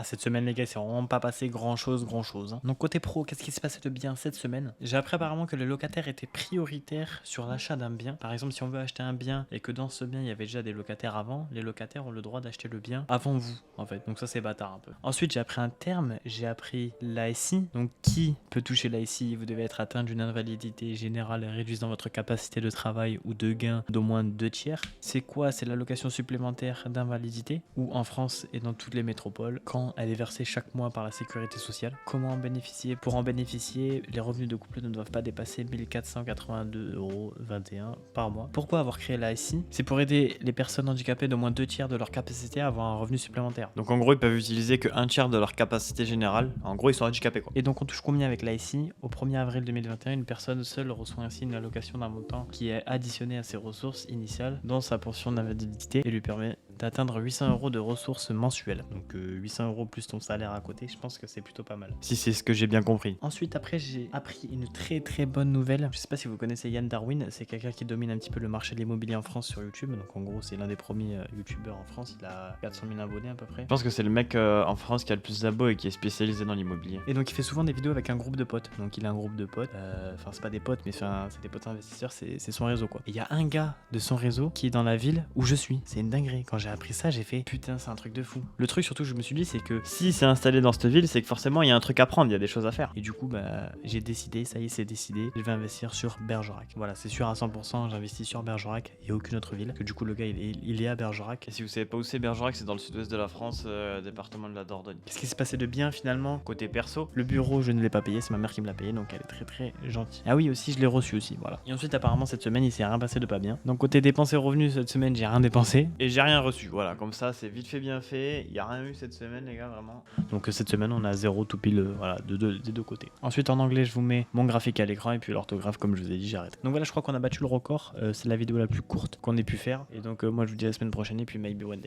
Ah, cette semaine, les gars, c'est vraiment pas passé grand-chose, hein. Donc, côté pro, qu'est-ce qui s'est passé de bien cette semaine? J'ai appris apparemment que les locataires étaient prioritaires sur l'achat d'un bien. Par exemple, si on veut acheter un bien et que dans ce bien, il y avait déjà des locataires avant, les locataires ont le droit d'acheter le bien avant vous, en fait. Donc, ça, c'est bâtard un peu. Ensuite, j'ai appris un terme, j'ai appris l'ASI. Donc, qui peut toucher l'ASI? Vous devez être atteint d'une invalidité générale réduisant votre capacité de travail ou de gain d'au moins 2 tiers. C'est quoi? C'est l'allocation supplémentaire d'invalidité, ou en France et dans toutes les métropoles, quand elle est versée chaque mois par la sécurité sociale. Comment en bénéficier? Pour en bénéficier, les revenus de couple ne doivent pas dépasser 1482,21 € par mois. Pourquoi avoir créé l'ASI? C'est pour aider les personnes handicapées d'au moins 2 tiers de leur capacité à avoir un revenu supplémentaire. Donc en gros, ils peuvent utiliser que 1 tiers de leur capacité générale. En gros, ils sont handicapés quoi. Et donc on touche combien avec l'ASI? Au 1er avril 2021, une personne seule reçoit ainsi une allocation d'un montant qui est additionné à ses ressources initiales dans sa pension d'invalidité et lui permet d'atteindre 800 € de ressources mensuelles. Donc 800 € plus ton salaire à côté, je pense que c'est plutôt pas mal. Si c'est ce que j'ai bien compris. Ensuite, après, j'ai appris une très bonne nouvelle. Je sais pas si vous connaissez Yann Darwin, c'est quelqu'un qui domine un petit peu le marché de l'immobilier en France sur YouTube. Donc en gros, c'est l'un des premiers youtubeurs en France. Il a 400 000 abonnés à peu près. Je pense que c'est le mec en France qui a le plus d'abos et qui est spécialisé dans l'immobilier. Et donc il fait souvent des vidéos avec un groupe de potes. Donc il a un groupe de potes. Enfin, c'est pas des potes, mais c'est des potes investisseurs. C'est son réseau quoi. Et il y a un gars de son réseau qui est dans la ville où je suis. C'est une dinguerie. Quand j'ai appris ça, j'ai fait putain, c'est un truc de fou. Le truc surtout que je me suis dit, c'est que si c'est installé dans cette ville, c'est que forcément il y a un truc à prendre, il y a des choses à faire. Et du coup, bah, j'ai décidé, ça y est, c'est décidé, je vais investir sur Bergerac. Voilà, c'est sûr à 100%, j'investis sur Bergerac et aucune autre ville. Que du coup, le gars, il est à Bergerac. Et si vous savez pas où c'est Bergerac, c'est dans le sud-ouest de la France, département de la Dordogne. Qu'est-ce qui s'est passé de bien finalement? Côté perso, le bureau, je ne l'ai pas payé, c'est ma mère qui me l'a payé, donc elle est très gentille. Ah oui, aussi, je l'ai reçu aussi, voilà. Et ensuite, apparemment, cette semaine, il s'est rien passé de pas bien. Donc, côté dépenses et revenus, cette semaine, j'ai rien dépensé et j'ai rien reçu. Voilà, comme ça, c'est vite fait, bien fait. Il y a rien eu cette semaine, les gars, vraiment. Donc, cette semaine, on a 0 tout pile, voilà, des deux côtés. Ensuite, en anglais, je vous mets mon graphique à l'écran et puis l'orthographe, comme je vous ai dit, j'arrête. Donc, voilà, je crois qu'on a battu le record. C'est la vidéo la plus courte qu'on ait pu faire. Et donc, moi, je vous dis à la semaine prochaine et puis maybe one day.